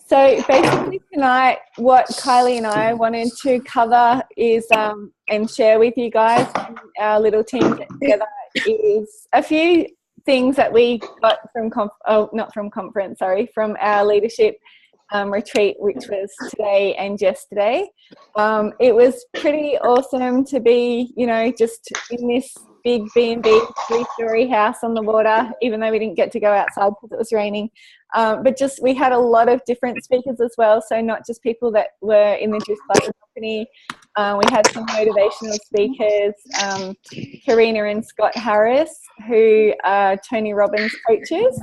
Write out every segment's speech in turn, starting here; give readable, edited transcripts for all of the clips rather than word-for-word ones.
So basically tonight, what Kylie and I wanted to cover is and share with you guys, our little team together, is a few things that we got from from our leadership retreat, which was today and yesterday. It was pretty awesome to be, just in this big B&B 3-story house on the water, even though we didn't get to go outside because it was raining. But just we had a lot of different speakers as well, so not just people that were in the Juice Club company. We had some motivational speakers, Karina and Scott Harris, who are Tony Robbins coaches.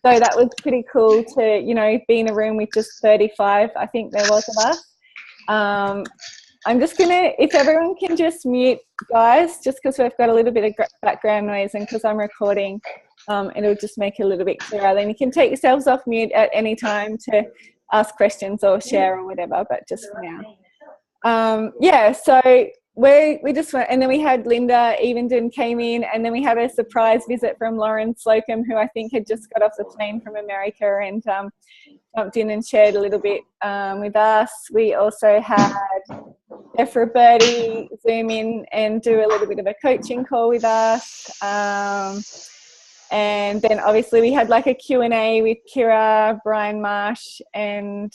So that was pretty cool to, be in a room with just 35, I think there was, of us. I'm just going to, if everyone can just mute, guys, just because we've got a little bit of background noise and because I'm recording, it'll just make it a little bit clearer. Then you can take yourselves off mute at any time to ask questions or share or whatever, but just for now. So we just went, and then we had Linda Evenden came in, and then we had a surprise visit from Lauren Slocum, who I think had just got off the plane from America and jumped in and shared a little bit with us. We also had Deborah Birdie zoom in and do a little bit of a coaching call with us. And then obviously we had like a Q&A with Kira, Brian Marsh and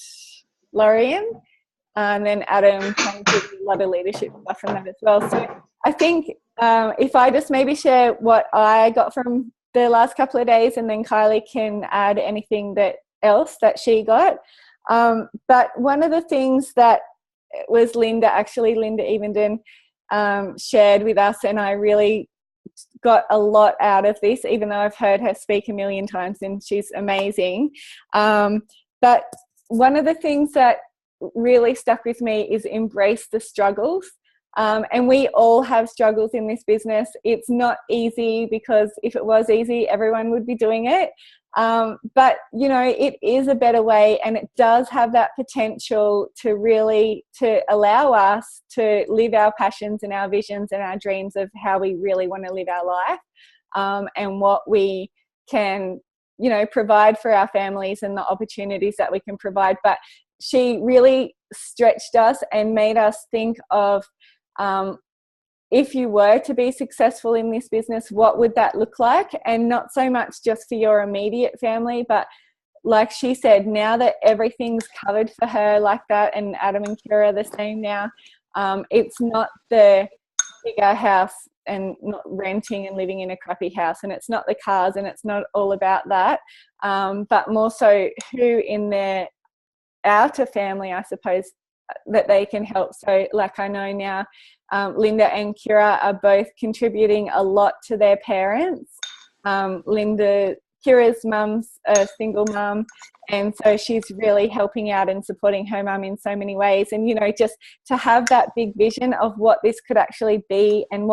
Lorian. And then Adam came to a lot of leadership stuff from that as well. So I think if I just maybe share what I got from the last couple of days, and then Kylie can add anything else that she got. But one of the things that was Linda Evenden shared with us, and I really got a lot out of this, even though I've heard her speak a million times and she's amazing. But one of the things that really stuck with me is embrace the struggles. And we all have struggles in this business. It's not easy, because if it was easy, everyone would be doing it. But, it is a better way, and it does have that potential to allow us to live our passions and our visions and our dreams of how we really want to live our life, and what we can, provide for our families and the opportunities that we can provide. But she really stretched us and made us think of, if you were to be successful in this business, what would that look like? And not so much just for your immediate family, but like she said, now that everything's covered for her like that, and Adam and Kira are the same now, it's not the bigger house and not renting and living in a crappy house, and it's not the cars, and it's not all about that, but more so who in their outer family, I suppose, that they can help. So like I know now Linda and Kira are both contributing a lot to their parents. Kira's mum's a single mum, and so she's really helping out and supporting her mum in so many ways. And just to have that big vision of what this could actually be, and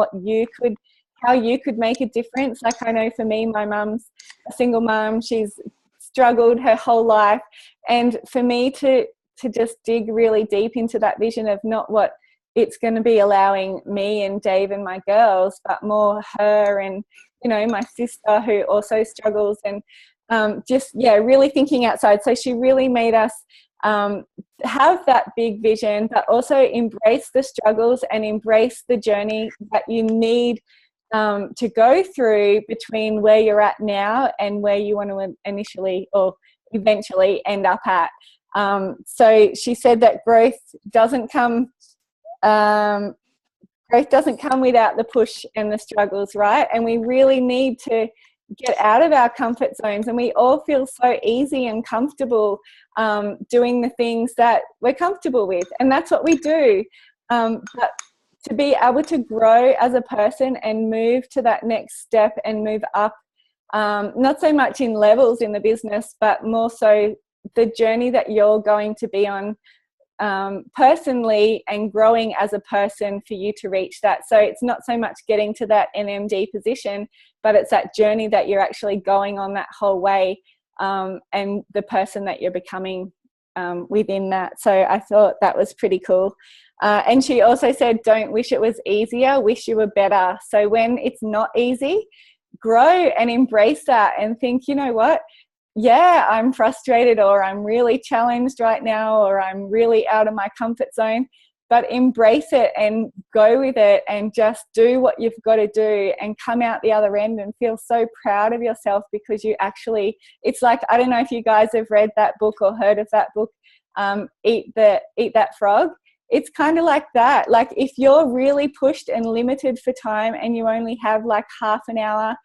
how you could make a difference. Like I know for me, my mum's a single mum, she's struggled her whole life, and for me to just dig really deep into that vision of not what it's going to be allowing me and Dave and my girls, but more her and my sister, who also struggles, and really thinking outside. So she really made us have that big vision, but also embrace the struggles and embrace the journey that you need to go through between where you're at now and where you want to initially or eventually end up at. So she said that growth doesn't come without the push and the struggles, right? And we really need to get out of our comfort zones, and we all feel so easy and comfortable doing the things that we're comfortable with, and that's what we do. But to be able to grow as a person and move to that next step and move up, not so much in levels in the business, but more so the journey that you're going to be on personally, and growing as a person for you to reach that. So it's not so much getting to that NMD position, but it's that journey that you're actually going on that whole way, and the person that you're becoming within that. So I thought that was pretty cool. And she also said, don't wish it was easier, wish you were better. So when it's not easy, grow and embrace that and think, you know what, yeah, I'm frustrated, or I'm really challenged right now, or I'm really out of my comfort zone. But embrace it and go with it and just do what you've got to do and come out the other end and feel so proud of yourself, because you actually, it's like, I don't know if you guys have read that book or heard of that book, Eat That Frog. It's kind of like that. Like, if you're really pushed and limited for time and you only have like half an hour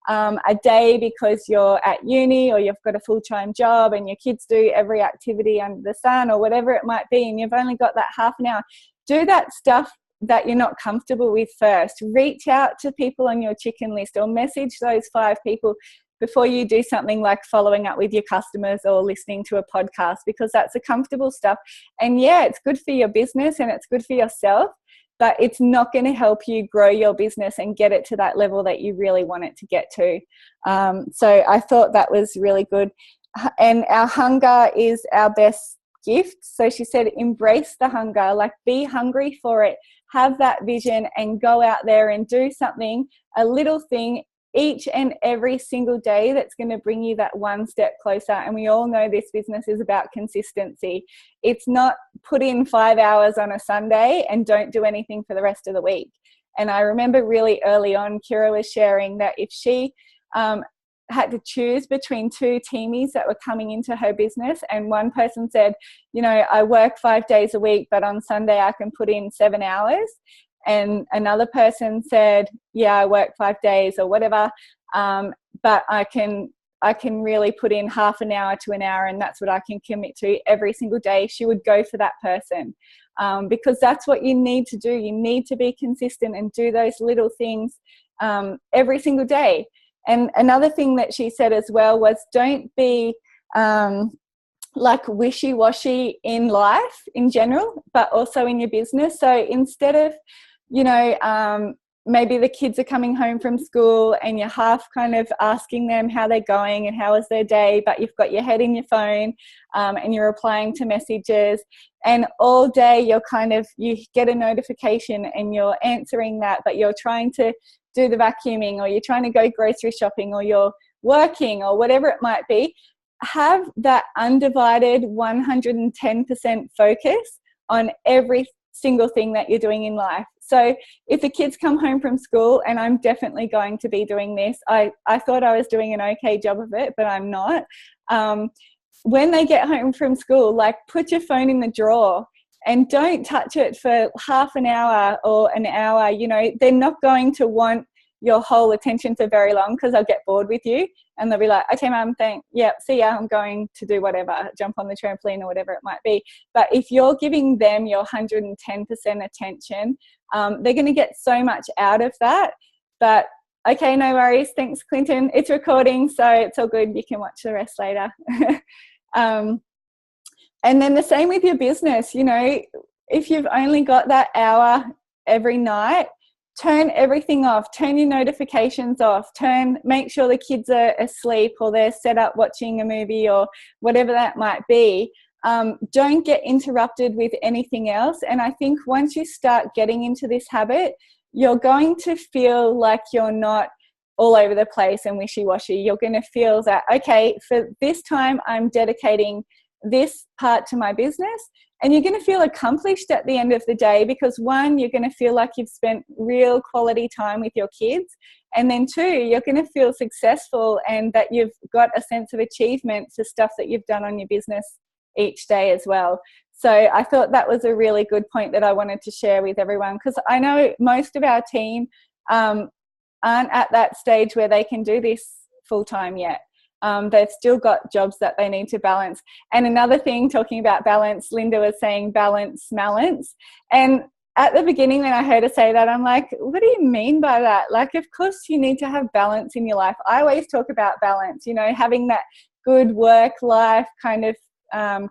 a day because you're at uni, or you've got a full-time job and your kids do every activity under the sun, or whatever it might be, and you've only got that half an hour, do that stuff that you're not comfortable with first. Reach out to people on your chicken list, or message those 5 people before you do something like following up with your customers or listening to a podcast, because that's the comfortable stuff. And yeah, it's good for your business and it's good for yourself, but it's not going to help you grow your business and get it to that level that you really want it to get to. So I thought that was really good. And our hunger is our best gift. So she said, embrace the hunger, like be hungry for it, have that vision, and go out there and do something, a little thing each and every single day that's going to bring you that one step closer. And we all know this business is about consistency. It's not put in 5 hours on a Sunday and don't do anything for the rest of the week. And I remember really early on, Kira was sharing that if she had to choose between 2 teamies that were coming into her business, and one person said, you know, I work 5 days a week, but on Sunday I can put in 7 hours. And another person said, yeah, I work 5 days or whatever, but I can really put in half an hour to an hour, and that's what I can commit to every single day. She would go for that person, because that's what you need to do. You need to be consistent and do those little things every single day. And another thing that she said as well was, don't be like wishy-washy in life in general, but also in your business. So instead of, you know, maybe the kids are coming home from school and you're half kind of asking them how they're going and how was their day, but you've got your head in your phone and you're replying to messages, and all day you get a notification and you're answering that, but you're trying to do the vacuuming, or you're trying to go grocery shopping, or you're working, or whatever it might be. Have that undivided 110% focus on every single thing that you're doing in life. So if the kids come home from school, and I'm definitely going to be doing this, I thought I was doing an okay job of it, but I'm not. When they get home from school, like, put your phone in the drawer and don't touch it for half an hour or an hour. You know, they're not going to want your whole attention for very long, because they'll get bored with you and they'll be like, okay, Mum, thanks. Yeah, see ya. I'm going to do whatever, jump on the trampoline or whatever it might be. But if you're giving them your 110% attention, they're going to get so much out of that. But okay, no worries. Thanks, Clinton. It's recording, so it's all good. You can watch the rest later. And then the same with your business. You know, if you've only got that hour every night, turn everything off, turn your notifications off, make sure the kids are asleep or they're set up watching a movie or whatever that might be. Don't get interrupted with anything else. And I think once you start getting into this habit, you're going to feel like you're not all over the place and wishy-washy. You're going to feel that, okay, for this time I'm dedicating this part to my business. And you're going to feel accomplished at the end of the day, because 1, you're going to feel like you've spent real quality time with your kids. And then 2, you're going to feel successful and that you've got a sense of achievement for stuff that you've done on your business each day as well. So I thought that was a really good point that I wanted to share with everyone, because I know most of our team aren't at that stage where they can do this full time yet. They've still got jobs that they need to balance. And another thing, talking about balance, Linda was saying balance. And at the beginning when I heard her say that, I'm like, what do you mean by that? Like, of course you need to have balance in your life. I always talk about balance, you know, having that good work-life kind of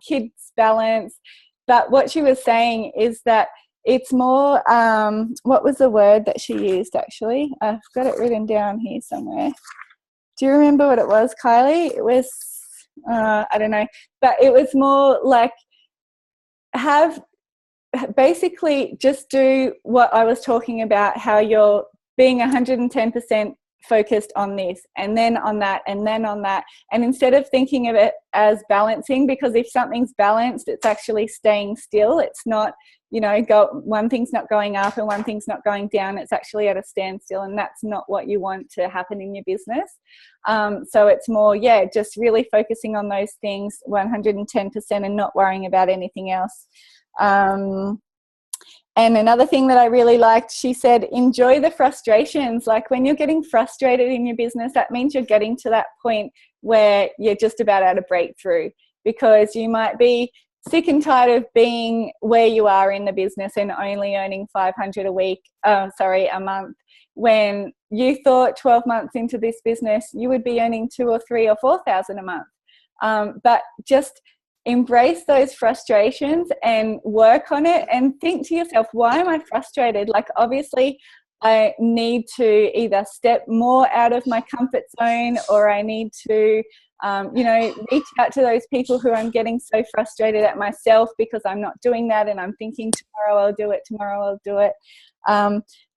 kids balance. But what she was saying is that it's more, what was the word that she used actually? I've got it written down here somewhere. Do you remember what it was, Kylie? It was, I don't know, but it was more like basically just do what I was talking about, how you're being 110% focused on this and then on that and then on that. And instead of thinking of it as balancing, because if something's balanced, it's actually staying still. It's not, you know, one thing's not going up and one thing's not going down. It's actually at a standstill, and that's not what you want to happen in your business. So it's more, yeah, just really focusing on those things 110% and not worrying about anything else. And another thing that I really liked, she said, enjoy the frustrations. Like when you're getting frustrated in your business, that means you're getting to that point where you're just about at a breakthrough, because you might be sick and tired of being where you are in the business and only earning $500 a month, when you thought 12 months into this business you would be earning $2,000 or $3,000 or $4,000 a month. But just embrace those frustrations and work on it, and think to yourself, why am I frustrated? Like, obviously I need to either step more out of my comfort zone, or I need to reach out to those people who I'm getting so frustrated at myself because I'm not doing that, and I'm thinking tomorrow I'll do it.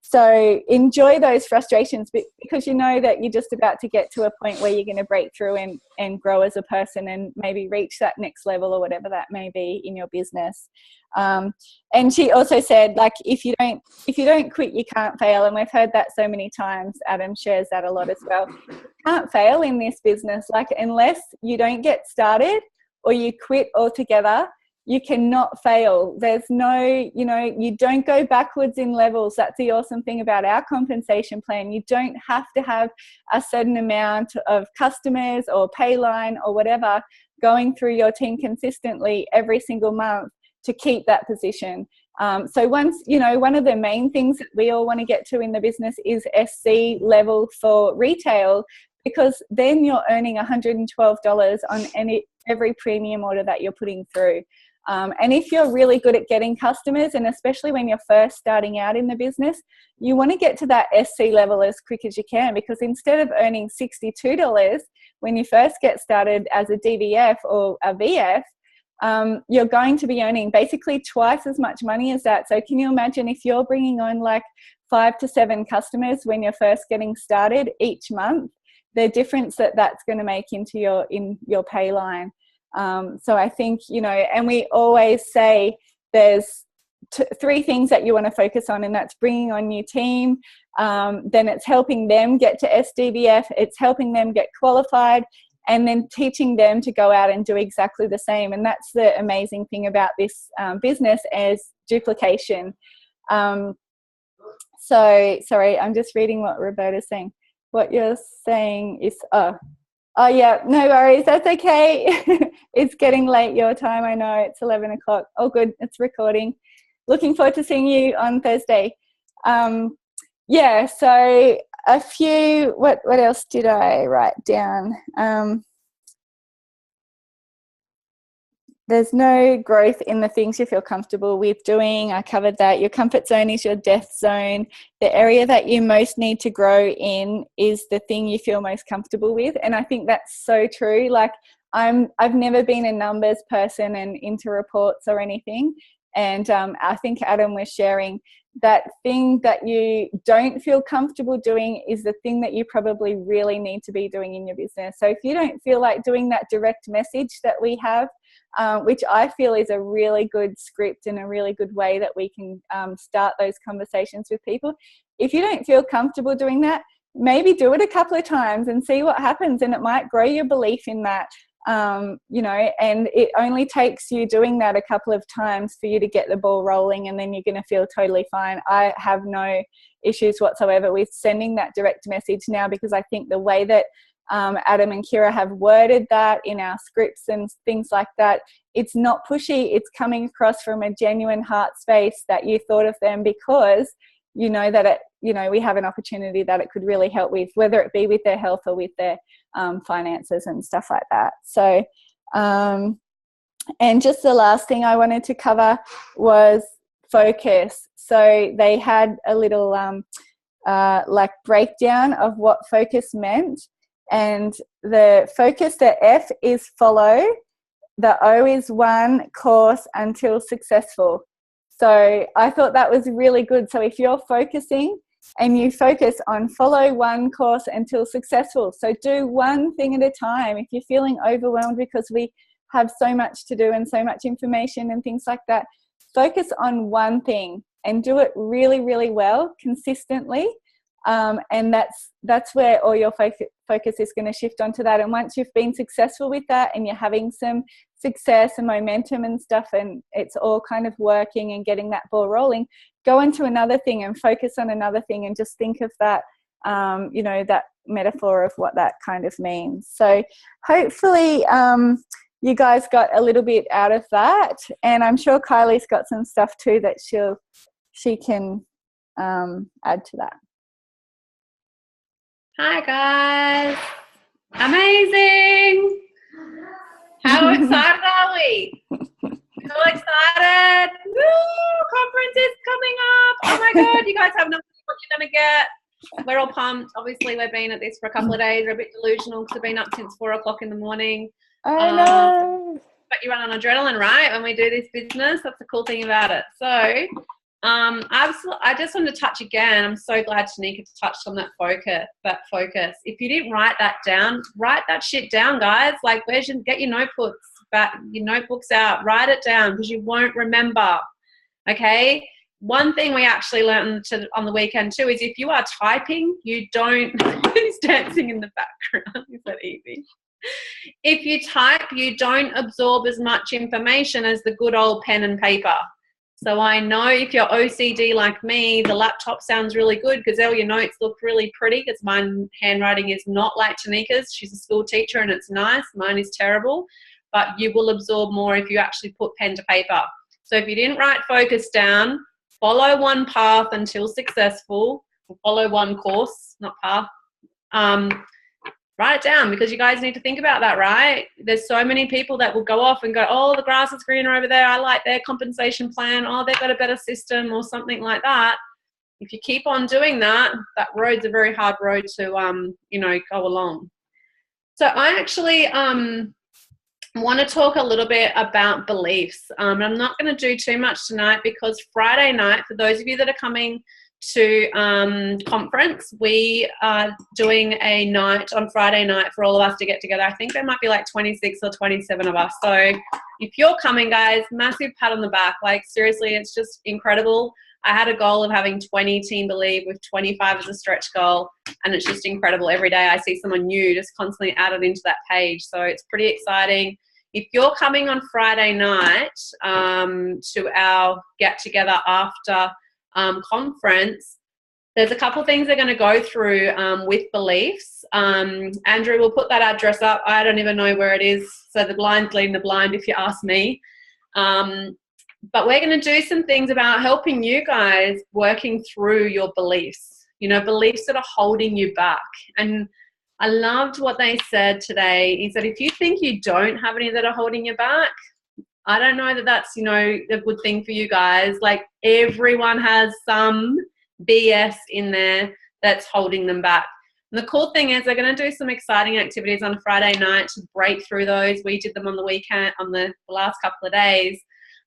So enjoy those frustrations, because you know that you're just about to get to a point where you're going to break through and grow as a person, and maybe reach that next level or whatever that may be in your business. And she also said, like, if you don't quit, you can't fail. And we've heard that so many times. Adam shares that a lot as well. You can't fail in this business. Like, unless you don't get started or you quit altogether, you cannot fail. There's no, you don't go backwards in levels. That's the awesome thing about our compensation plan. You don't have to have a certain amount of customers or pay line or whatever going through your team consistently every single month to keep that position. So once, one of the main things that we all want to get to in the business is SC level for retail, because then you're earning $112 on every premium order that you're putting through. And if you're really good at getting customers, and especially when you're first starting out in the business, you want to get to that SC level as quick as you can, because instead of earning $62 when you first get started as a DVF or a VF, you're going to be earning basically twice as much money as that. So can you imagine if you're bringing on like 5 to 7 customers when you're first getting started each month, the difference that's going to make in your pay line. So I think, and we always say there's 3 things that you want to focus on, and that's bringing on your team. Then it's helping them get to SDVF. It's helping them get qualified, and then teaching them to go out and do exactly the same. And that's the amazing thing about this business, is duplication. So sorry, I'm just reading what Roberta's saying. What you're saying is, oh yeah, no worries. That's okay. It's getting late your time. I know it's 11 o'clock. Oh, good. It's recording. Looking forward to seeing you on Thursday. Yeah, so a few, what else did I write down? There's no growth in the things you feel comfortable with doing. I covered that. Your comfort zone is your death zone. The area that you most need to grow in is the thing you feel most comfortable with. And I think that's so true. Like, I've never been a numbers person and into reports or anything. And I think Adam was sharing that thing that you don't feel comfortable doing is the thing that you probably really need to be doing in your business. So if you don't feel like doing that direct message that we have, which I feel is a really good script and a really good way that we can start those conversations with people. If you don't feel comfortable doing that, maybe do it a couple of times and see what happens, and it might grow your belief in that. And it only takes you doing that a couple of times for you to get the ball rolling, and then you're going to feel totally fine. I have no issues whatsoever with sending that direct message now, because I think the way that Adam and Kira have worded that in our scripts and things like that, it's not pushy. It's coming across from a genuine heart space that you thought of them, because you know that we have an opportunity that it could really help with, whether it be with their health or with their finances and stuff like that. So and just the last thing I wanted to cover was focus. So they had a little breakdown of what focus meant. And the focus, the F is follow, the O is one, course until successful. So I thought that was really good. So if you're focusing, and you focus on follow one course until successful. So do one thing at a time. If you're feeling overwhelmed because we have so much to do and so much information and things like that, focus on one thing and do it really, really well, consistently. And that's where all your focus is going to shift onto that. And once you've been successful with that and you're having some success and momentum and stuff, and it's all kind of working and getting that ball rolling, go into another thing and focus on another thing, and just think of that, that metaphor of what that kind of means. So hopefully you guys got a little bit out of that, and I'm sure Kylie's got some stuff too that she can add to that. Hi guys, amazing. How excited are we? So excited. Woo, conference is coming up. Oh my God, you guys have no idea what you're going to get. We're all pumped. Obviously, we've been at this for a couple of days. We're a bit delusional because we've been up since 4 o'clock in the morning. I know. But you run on adrenaline, right, when we do this business? That's the cool thing about it. So I just want to touch again. I'm so glad Tanika touched on that focus. If you didn't write that down, write that shit down, guys. Like, get your notebooks out, write it down, because you won't remember. Okay. One thing we actually learned on the weekend too is if you are typing, you don't. Who's dancing in the background? Is that Evie? If you type, you don't absorb as much information as the good old pen and paper. So I know if you're OCD like me, the laptop sounds really good because all your notes look really pretty, because my handwriting is not like Tanika's. She's a school teacher and it's nice. Mine is terrible. But you will absorb more if you actually put pen to paper. So if you didn't write focus down, follow one path until successful. Follow one course, not path. Write it down, because you guys need to think about that, right? There's so many people that will go off and go, oh, the grass is greener over there. I like their compensation plan. Oh, they've got a better system or something like that. If you keep on doing that, that road's a very hard road to, go along. So I actually want to talk a little bit about beliefs. I'm not going to do too much tonight because Friday night, for those of you that are coming to conference, we are doing a night on Friday night for all of us to get together. I think there might be like 26 or 27 of us. So if you're coming, guys, massive pat on the back. Like, seriously, it's just incredible. I had a goal of having 20 Team Believe with 25 as a stretch goal, and it's just incredible. Every day I see someone new just constantly added into that page. So it's pretty exciting. If you're coming on Friday night to our get together after conference, there's a couple things they're going to go through with beliefs. Andrew will put that address up. I don't even know where it is, so the blind's leading the blind if you ask me. But we're going to do some things about helping you guys working through your beliefs, beliefs that are holding you back. And I loved what they said today is that if you think you don't have any that are holding you back, I don't know that that's, a good thing for you guys. Like, everyone has some BS in there that's holding them back. And the cool thing is they're going to do some exciting activities on Friday night to break through those. We did them on the weekend, on the last couple of days.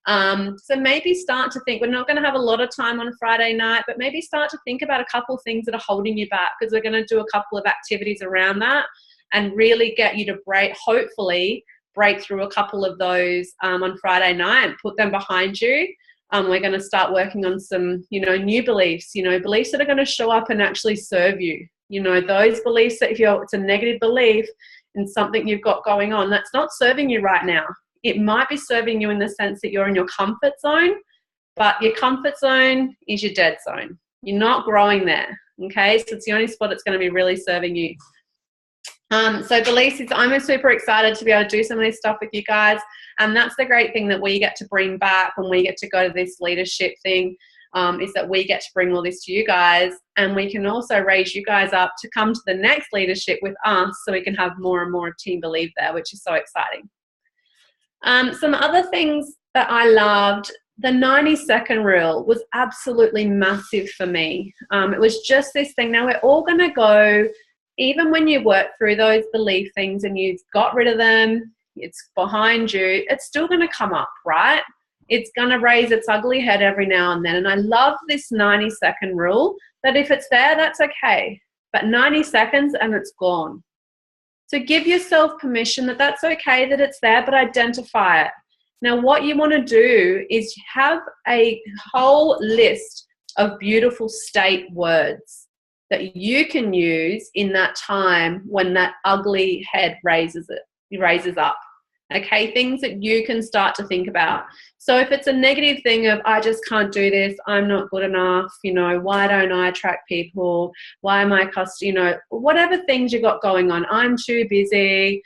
So maybe start to think, we're not going to have a lot of time on Friday night, but maybe start to think about a couple of things that are holding you back, because we're going to do a couple of activities around that and really get you to hopefully break through a couple of those on Friday night and put them behind you. We're going to start working on some, new beliefs, beliefs that are going to show up and actually serve you. Those beliefs that it's a negative belief in something you've got going on, that's not serving you right now. It might be serving you in the sense that you're in your comfort zone, but your comfort zone is your dead zone. You're not growing there, okay? So it's the only spot that's going to be really serving you. So beliefs, I'm super excited to be able to do some of this stuff with you guys. And that's the great thing that we get to bring back when we get to go to this leadership thing, is that we get to bring all this to you guys, and we can also raise you guys up to come to the next leadership with us, so we can have more and more of Team Believe there, which is so exciting. Some other things that I loved, the 90-second rule was absolutely massive for me. It was just this thing. Now we're all going to go, even when you work through those belief things and you've got rid of them, it's behind you, it's still going to come up, right? it's going to raise its ugly head every now and then. And I love this 90-second rule, that if it's there, that's okay. But 90 seconds and it's gone. So give yourself permission that that's okay that it's there, but identify it. Now, what you want to do is have a whole list of beautiful state words that you can use in that time when that ugly head raises up. Okay, things that you can start to think about. So if it's a negative thing of, I just can't do this, I'm not good enough, why don't I attract people? Why am I whatever things you got going on, I'm too busy,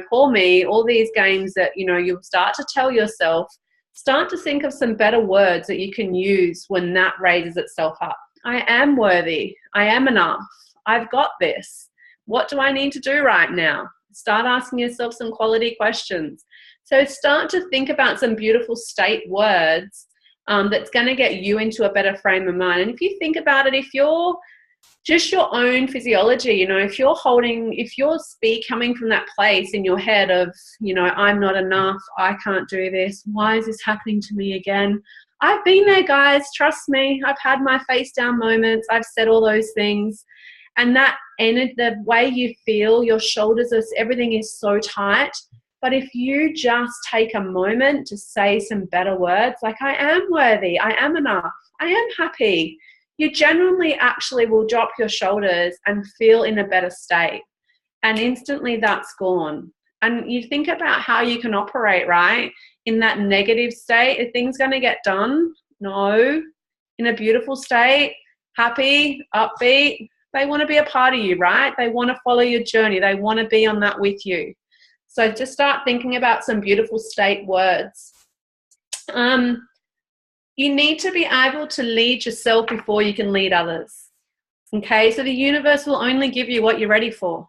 poor me, all these games that, you'll start to tell yourself, start to think of some better words that you can use when that raises itself up. I am worthy. I am enough. I've got this. What do I need to do right now? Start asking yourself some quality questions. So start to think about some beautiful state words that's going to get you into a better frame of mind. And if you think about it, if you're just your own physiology, if you're coming from that place in your head of, I'm not enough, I can't do this, why is this happening to me again? I've been there, guys, trust me. I've had my face down moments. I've said all those things. And the way you feel, your shoulders, everything is so tight. But if you just take a moment to say some better words, like I am worthy, I am enough, I am happy, you genuinely actually will drop your shoulders and feel in a better state. And instantly that's gone. And you think about how you can operate, right? In that negative state, are things going to get done? No. In a beautiful state, happy, upbeat, they want to be a part of you, right? They want to follow your journey. They want to be on that with you. So just start thinking about some beautiful state words. You need to be able to lead yourself before you can lead others. Okay, so the universe will only give you what you're ready for.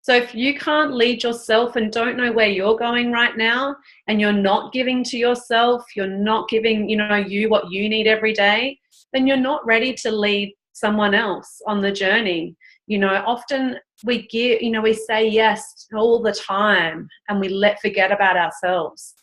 So if you can't lead yourself and don't know where you're going right now, and you're not giving to yourself, you're not giving, you what you need every day, then you're not ready to lead someone else on the journey. Often we say yes all the time and we forget about ourselves.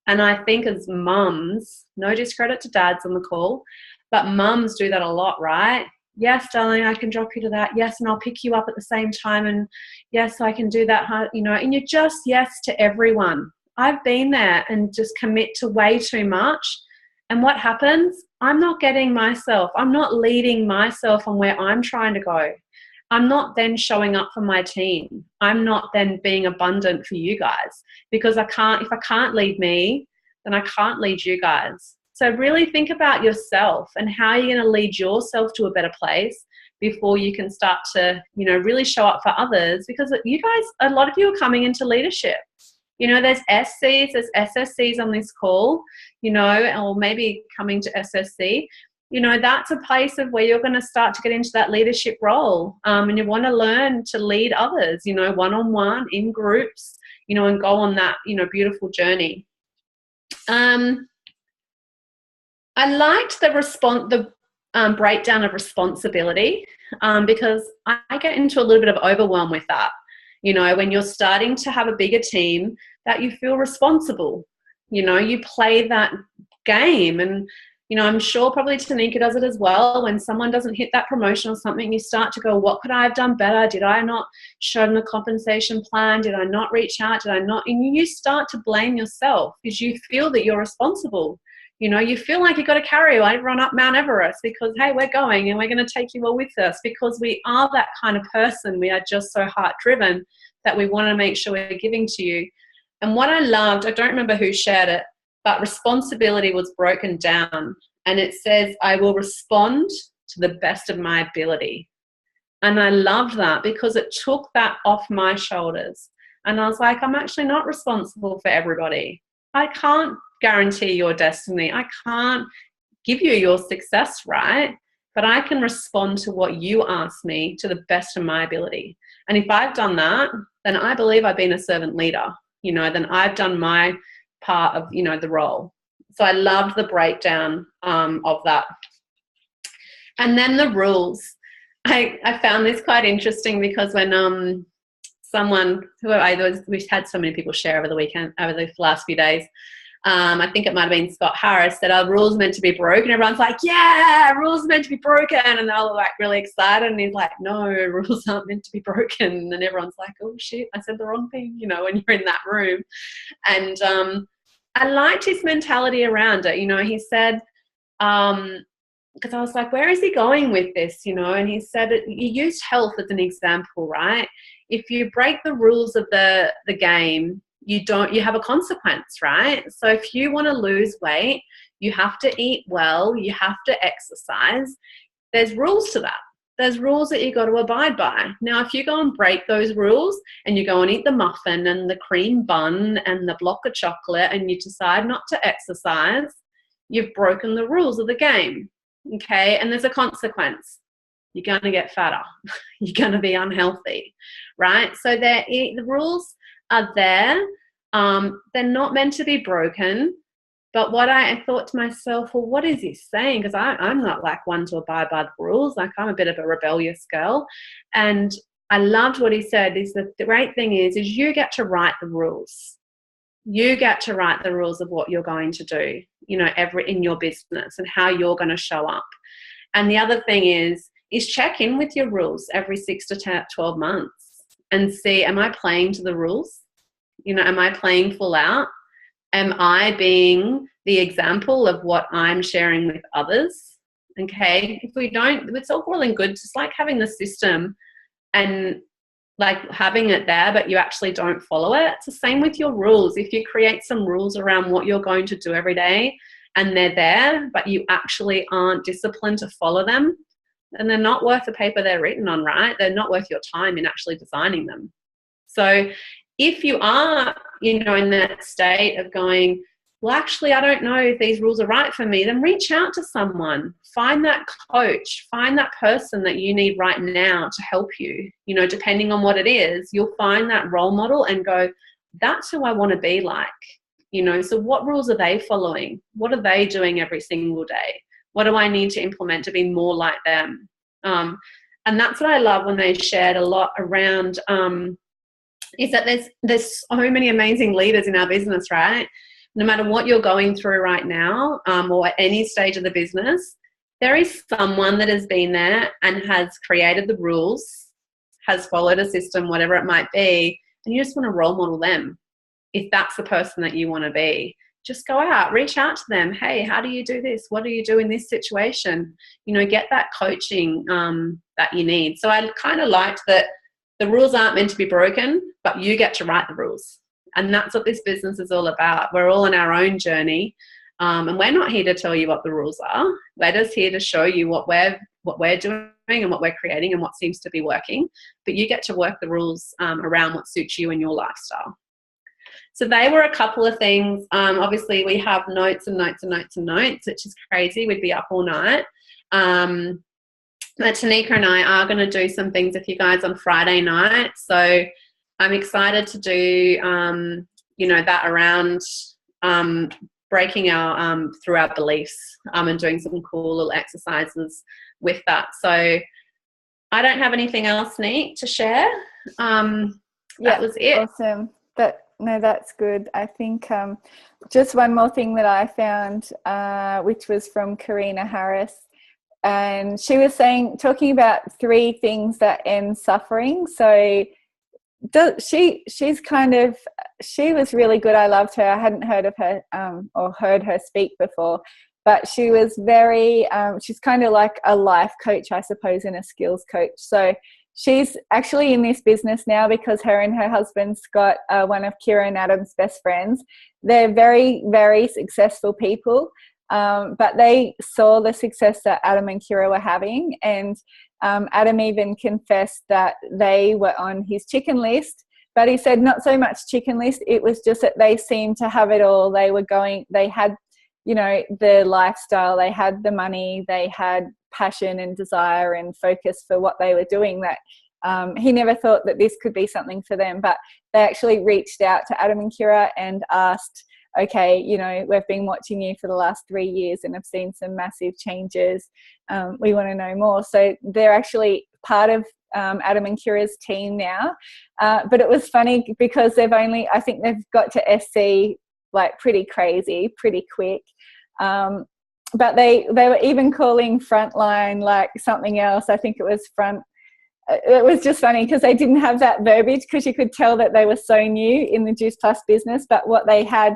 And I think as mums, no discredit to dads on the call, but mums do that a lot, right? Yes, darling, I can drop you to that. Yes, and I'll pick you up at the same time. And yes, I can do that. And you just yes to everyone. I've been there and just commit to way too much. And what happens? I'm not getting myself. I'm not leading myself on where I'm trying to go. I'm not then showing up for my team. I'm not then being abundant for you guys, because if I can't lead me, then I can't lead you guys. So really think about yourself and how you're going to lead yourself to a better place before you can start to, really show up for others, because you guys, a lot of you are coming into leadership. There's SCs, there's SSCs on this call, or maybe coming to SSC. That's a place of where you're going to start to get into that leadership role. And you want to learn to lead others, one-on-one, in groups, and go on that, beautiful journey. I liked the breakdown of responsibility because I get into a little bit of overwhelm with that. When you're starting to have a bigger team, that you feel responsible. You play that game. And, I'm sure probably Tanika does it as well. When someone doesn't hit that promotion or something, you start to go, what could I have done better? Did I not show them the compensation plan? Did I not reach out? Did I not? And you start to blame yourself because you feel that you're responsible. You feel like you've got to carry everyone up Mount Everest because, hey, we're going and we're going to take you all with us, because we are that kind of person. We are just so heart-driven that we want to make sure we're giving to you. And what I loved, I don't remember who shared it, but responsibility was broken down. And it says, I will respond to the best of my ability. And I loved that because it took that off my shoulders. And I was like, I'm actually not responsible for everybody. I can't guarantee your destiny. I can't give you your success, right? But I can respond to what you ask me to the best of my ability. And if I've done that, then I believe I've been a servant leader, then I've done my part of, the role. So I loved the breakdown of that. And then the rules. I found this quite interesting because when we've had so many people share over the weekend, over the last few days, I think it might have been Scott Harris, said, "Are rules meant to be broken?" Everyone's like, "Yeah, rules are meant to be broken." And they're all like really excited. And he's like, "No, rules aren't meant to be broken." And everyone's like, "Oh shit, I said the wrong thing," you know, when you're in that room. And I liked his mentality around it. You know, he said, because I was like, where is he going with this? You know, and he said, he used health as an example, right? If you break the rules of the game, you have a consequence, right? So if you want to lose weight, you have to eat well, you have to exercise. There's rules to that. There's rules that you got to abide by. Now, if you go and break those rules and you go and eat the muffin and the cream bun and the block of chocolate and you decide not to exercise, you've broken the rules of the game, okay? And there's a consequence. You're going to get fatter. You're going to be unhealthy, right? So the rules are there. They're not meant to be broken. But what I thought to myself, well, what is he saying? Because I'm not like one to abide by the rules. Like, I'm a bit of a rebellious girl. And I loved what he said, is that the great thing is you get to write the rules. You get to write the rules of what you're going to do, you know, in your business and how you're going to show up. And the other thing is check in with your rules every 6 to 12 months and see, am I playing to the rules? You know, am I playing full out? Am I being the example of what I'm sharing with others? Okay, if we don't, it's all well and good. It's like having the system and like having it there, but you actually don't follow it. It's the same with your rules. If you create some rules around what you're going to do every day and they're there, but you actually aren't disciplined to follow them, then they're not worth the paper they're written on, right? They're not worth your time in actually designing them. So if you are, you know, in that state of going, well, actually, I don't know if these rules are right for me, then reach out to someone. Find that coach. Find that person that you need right now to help you. You know, depending on what it is, you'll find that role model and go, that's who I want to be like. You know, so what rules are they following? What are they doing every single day? What do I need to implement to be more like them? And that's what I love when they shared a lot around is that there's so many amazing leaders in our business, right? No matter what you're going through right now, or at any stage of the business, there is someone that has been there and has created the rules, has followed a system, whatever it might be, and you just want to role model them. If that's the person that you want to be, just go out, reach out to them. Hey, how do you do this? What do you do in this situation? You know, get that coaching that you need. So I kind of liked that the rules aren't meant to be broken, but you get to write the rules. And that's what this business is all about. We're all on our own journey. And we're not here to tell you what the rules are. We're just here to show you what we're doing and what we're creating and what seems to be working. But you get to work the rules around what suits you and your lifestyle. So they were a couple of things. Obviously, we have notes and notes and notes and notes, which is crazy. We'd be up all night. But Tanika and I are going to do some things with you guys on Friday night. So I'm excited to do, you know, that around breaking our through our beliefs and doing some cool little exercises with that. So I don't have anything else neat to share. That was it. Awesome. That's good. I think just one more thing that I found, which was from Karina Harris. And she was talking about 3 things that end suffering. So she was really good. I loved her. I hadn't heard of her or heard her speak before, but she was very, she's kind of like a life coach, I suppose, and a skills coach. So she's actually in this business now because her and her husband, Scott, are one of Kira and Adam's best friends. They're very, very successful people. But they saw the success that Adam and Kira were having, and Adam even confessed that they were on his chicken list, but he said not so much chicken list, it was just that they seemed to have it all. They had, you know, the lifestyle, they had the money, they had passion and desire and focus for what they were doing, that he never thought that this could be something for them. But they actually reached out to Adam and Kira and asked, okay, you know, we've been watching you for the last 3 years and have seen some massive changes. We want to know more. So they're actually part of Adam and Kira's team now. But it was funny because I think they've got to SC like pretty crazy, pretty quick. But they were even calling frontline like something else. I think it was front. It was just funny because they didn't have that verbiage, because you could tell that they were so new in the Juice Plus business. But what they had,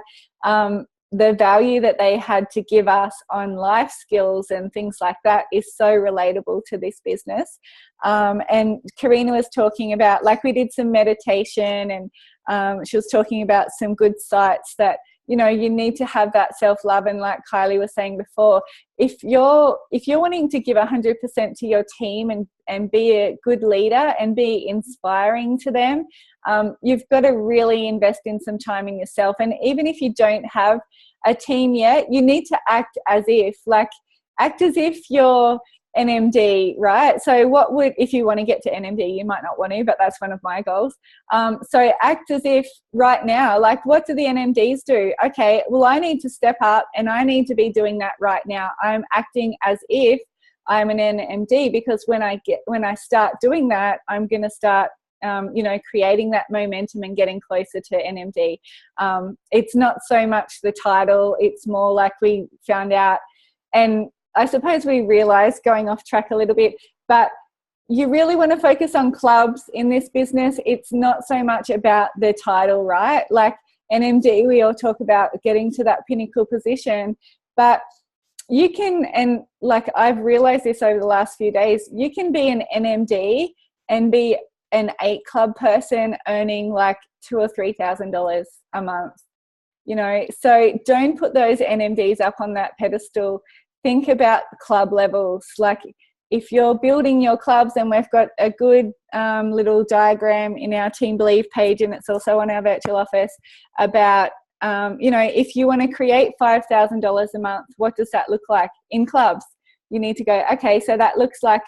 the value that they had to give us on life skills and things like that is so relatable to this business. And Karina was talking about, like, we did some meditation, and she was talking about some good sites that, you know, you need to have that self-love. And like Kylie was saying before, if you're wanting to give 100% to your team and be a good leader and be inspiring to them, you've got to really invest in some time in yourself. And even if you don't have a team yet, you need to act as if you're an MD, right? So what would, if you want to get to NMD, you might not want to, but that's one of my goals. So act as if right now, like, what do the NMDs do? Okay, well, I need to step up and I need to be doing that right now. I'm acting as if I'm an NMD, because when I start doing that, I'm going to start creating that momentum and getting closer to NMD. It's not so much the title, it's more like we found out, and I suppose we realized, going off track a little bit, but you really want to focus on clubs in this business. It's not so much about the title, right? Like NMD, we all talk about getting to that pinnacle position, but you can, and like I've realized this over the last few days, you can be an NMD and be an 8-club person earning like $2,000 or $3,000 a month, you know. So don't put those NMDs up on that pedestal. Think about club levels. Like, if you're building your clubs, and we've got a good little diagram in our Team Believe page, and it's also on our virtual office, about if you want to create $5,000 a month, what does that look like in clubs? You need to go, okay, so that looks like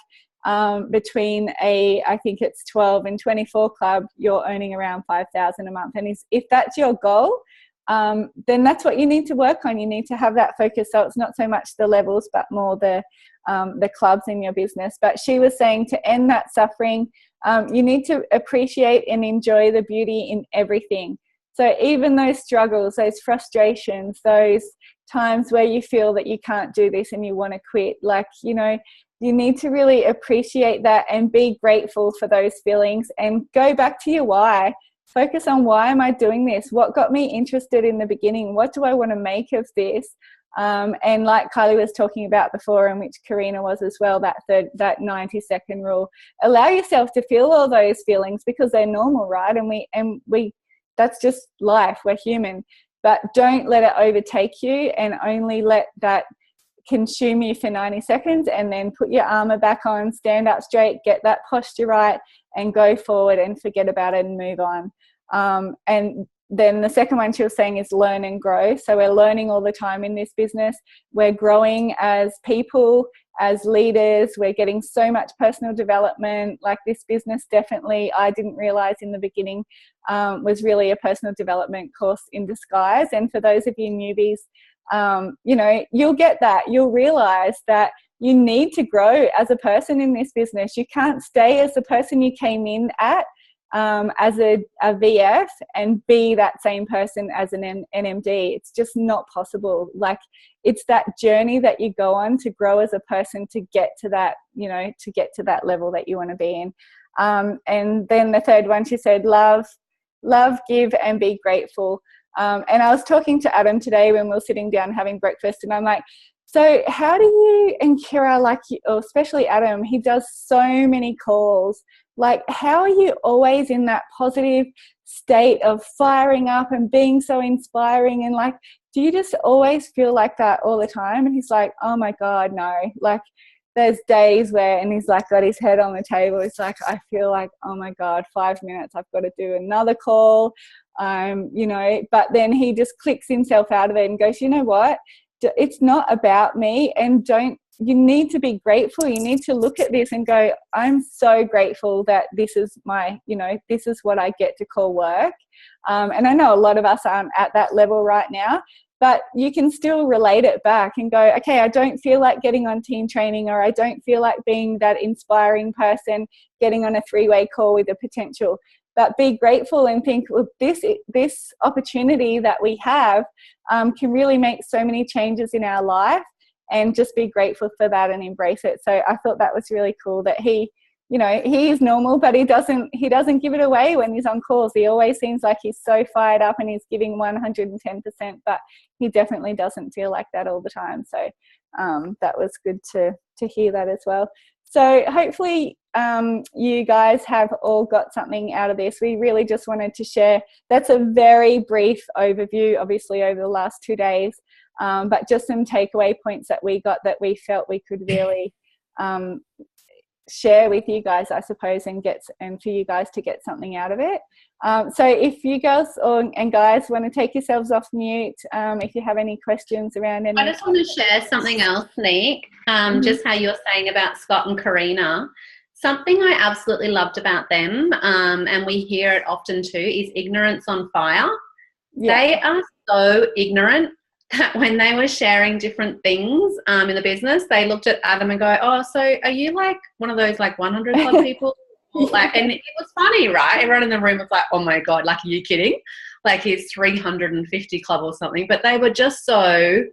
between I think it's 12 and 24 club, you're earning around $5,000 a month. And if that's your goal, then that's what you need to work on. You need to have that focus. So it's not so much the levels, but more the clubs in your business. But she was saying, to end that suffering, you need to appreciate and enjoy the beauty in everything. So even those struggles, those frustrations, those times where you feel that you can't do this and you want to quit, like, you know, you need to really appreciate that and be grateful for those feelings, and go back to your why. Focus on, why am I doing this? What got me interested in the beginning? What do I want to make of this? And like Kylie was talking about before, and which Karina was as well, that 90-second rule. Allow yourself to feel all those feelings, because they're normal, right? And we that's just life. We're human. But don't let it overtake you, and only let that consume you for 90 seconds, and then put your armor back on, stand up straight, get that posture right, and go forward and forget about it and move on. And then the second one she was saying is learn and grow. So we're learning all the time in this business. We're growing as people, as leaders. We're getting so much personal development. Like, this business, definitely, I didn't realize in the beginning, was really a personal development course in disguise. And for those of you newbies, you'll get that. You'll realize that you need to grow as a person in this business. You can't stay as the person you came in at as a VF and be that same person as an NMD. It's just not possible. Like, it's that journey that you go on to grow as a person, to get to that, to get to that level that you want to be in. And then the third one, she said, love, give, and be grateful. And I was talking to Adam today when we were sitting down having breakfast, and I'm like, so how do you, and Kira, like, or especially Adam, he does so many calls. Like, how are you always in that positive state of firing up and being so inspiring? And like, do you just always feel like that all the time? And he's like, oh my God, no. Like, there's days where, and he's like got his head on the table. It's like, I feel like, oh my God, 5 minutes, I've got to do another call. But then he just clicks himself out of it and goes, you know what? It's not about me. And you need to be grateful. You need to look at this and go, I'm so grateful that this is this is what I get to call work. And I know a lot of us aren't at that level right now, but you can still relate it back and go, okay, I don't feel like getting on team training, or I don't feel like being that inspiring person, getting on a 3-way call with a potential but be grateful and think, well, this opportunity that we have can really make so many changes in our life, and just be grateful for that and embrace it. So I thought that was really cool that he is normal, but he doesn't give it away when he's on calls. He always seems like he's so fired up and he's giving 110%, but he definitely doesn't feel like that all the time. So that was good to hear that as well. So hopefully you guys have all got something out of this. We really just wanted to share. That's a very brief overview, obviously, over the last 2 days, but just some takeaway points that we got that we felt we could really share with you guys, I suppose, and for you guys to get something out of it. So if you girls and guys want to take yourselves off mute, if you have any questions around any. I just want to share something else, Nick, just how you're saying about Scott and Karina. Something I absolutely loved about them, and we hear it often too, is ignorance on fire. Yeah. They are so ignorant that when they were sharing different things in the business, they looked at Adam and go, oh, so are you like one of those like 100 club people? Like, and it was funny, right? Everyone in the room was like, oh my God, like, are you kidding? Like, he's 350 club or something. But they were just so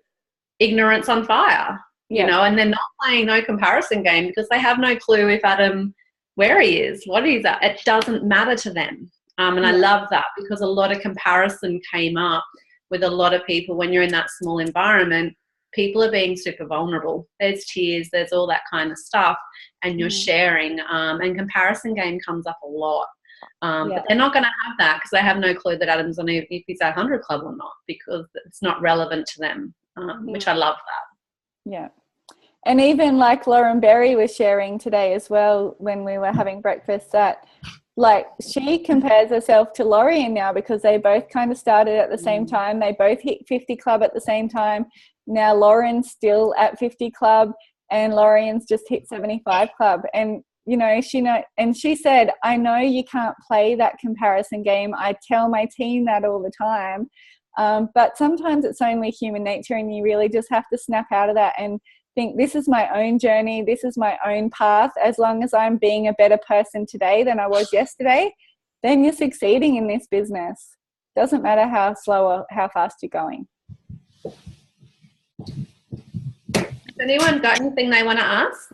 ignorance on fire, you know, and they're not playing no comparison game because they have no clue if Adam, where he is, what he's at. It doesn't matter to them. And I love that because a lot of comparison came up with a lot of people. When you're in that small environment, people are being super vulnerable. There's tears, there's all that kind of stuff, and you're sharing, and comparison game comes up a lot. But they're not going to have that because they have no clue that Adam's on if he's at 100 club or not, because it's not relevant to them, which I love that. Yeah. And even like Lauren Berry was sharing today as well when we were having breakfast, that like she compares herself to Lorian now because they both kind of started at the same time. They both hit 50 club at the same time. Now Lauren's still at 50 club and Lorian's just hit 75 club. And, you know, she said, I know you can't play that comparison game. I tell my team that all the time. But sometimes it's only human nature, and you really just have to snap out of that and think, this is my own journey, this is my own path. As long as I'm being a better person today than I was yesterday, then you're succeeding in this business. Doesn't matter how slow or how fast you're going. Has anyone got anything they want to ask?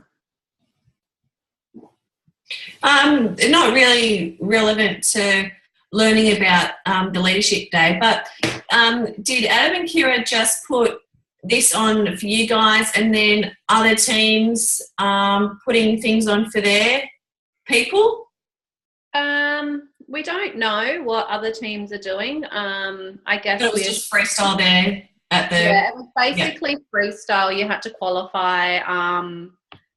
Not really relevant to learning about the leadership day, but did Adam and Kira just put this on for you guys, and then other teams putting things on for their people? We don't know what other teams are doing. I guess it was just freestyle there at the. Yeah, it was basically freestyle. You had to qualify.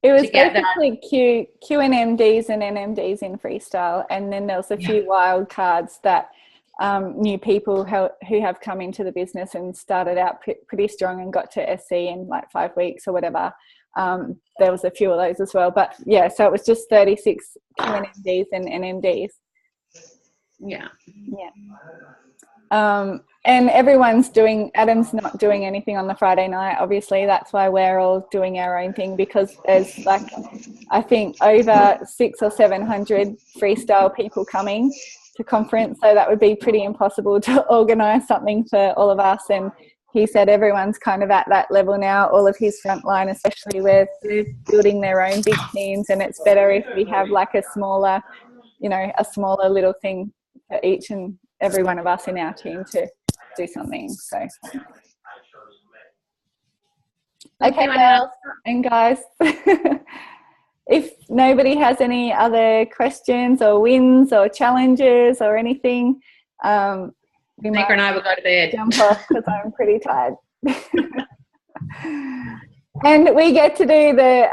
It was basically Q and MDs and NMDs in freestyle, and then there was a few wild cards that new people who have come into the business and started out pretty strong and got to SC in like 5 weeks or whatever. There was a few of those as well, but yeah, so it was just 36 QNMDs and NMDs. Yeah. And Adam's not doing anything on the Friday night, obviously. That's why we're all doing our own thing, because there's like, I think over 600 or 700 freestyle people coming to conference, so that would be pretty impossible to organise something for all of us. And he said everyone's kind of at that level now, all of his frontline, especially where they're building their own big teams, and it's better if we have like a smaller little thing for each and every one of us in our team to do something. So okay, girls and guys, if nobody has any other questions or wins or challenges or anything, Nick and I will go to bed. Jump off because I'm pretty tired. And we get to do the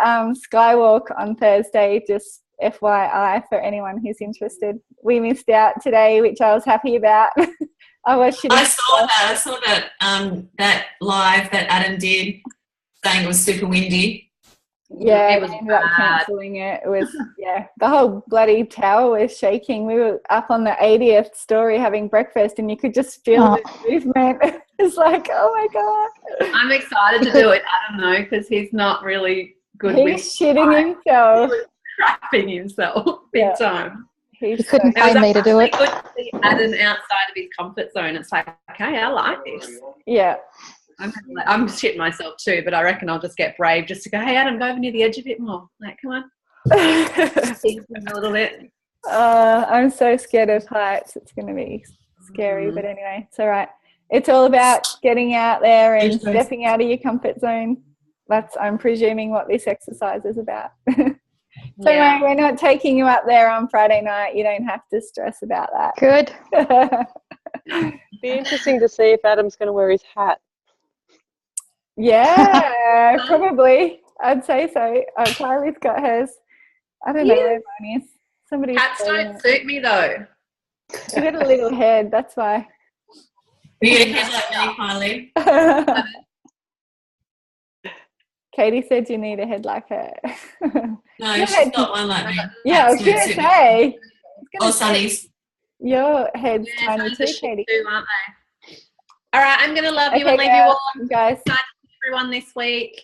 Skywalk on Thursday, just FYI for anyone who's interested. We missed out today, which I was happy about. I saw that that live that Adam did, saying it was super windy. Yeah, we ended up cancelling it. It was, the whole bloody tower was shaking. We were up on the 80th story having breakfast, and you could just feel the movement. It's like, oh my God. I'm excited to do it. I don't know, because he's not really good with shitting himself. He's crapping himself big time. He's You couldn't It was pay me to do actually it. good to see Adam outside of his comfort zone. It's like, okay, I like this. Yeah. I'm shitting myself too, but I reckon I'll just get brave just to go, hey, Adam, go over near the edge a bit more. Like, come on. Tease him a little bit. I'm so scared of heights. It's going to be scary, but anyway, it's all right. It's all about getting out there and stepping out of your comfort zone. That's, I'm presuming, what this exercise is about. So Yeah. we're not taking you up there on Friday night. You don't have to stress about that. Good. Be interesting to see if Adam's going to wear his hat. Yeah, probably. I'd say so. Kylie's got hers. I don't know where mine is. Somebody's Hats don't suit me though. You got a little head, that's why. You get a head like me, Kylie. Katie said you need a head like her. No, she's got one like me. Yeah, I was going to say. Oh, Sunny's. Your head's tiny Sunny's too, a shit Katie. too, aren't they? All right, I'm going to love you Okay, and leave you all. guys. Excited for everyone this week.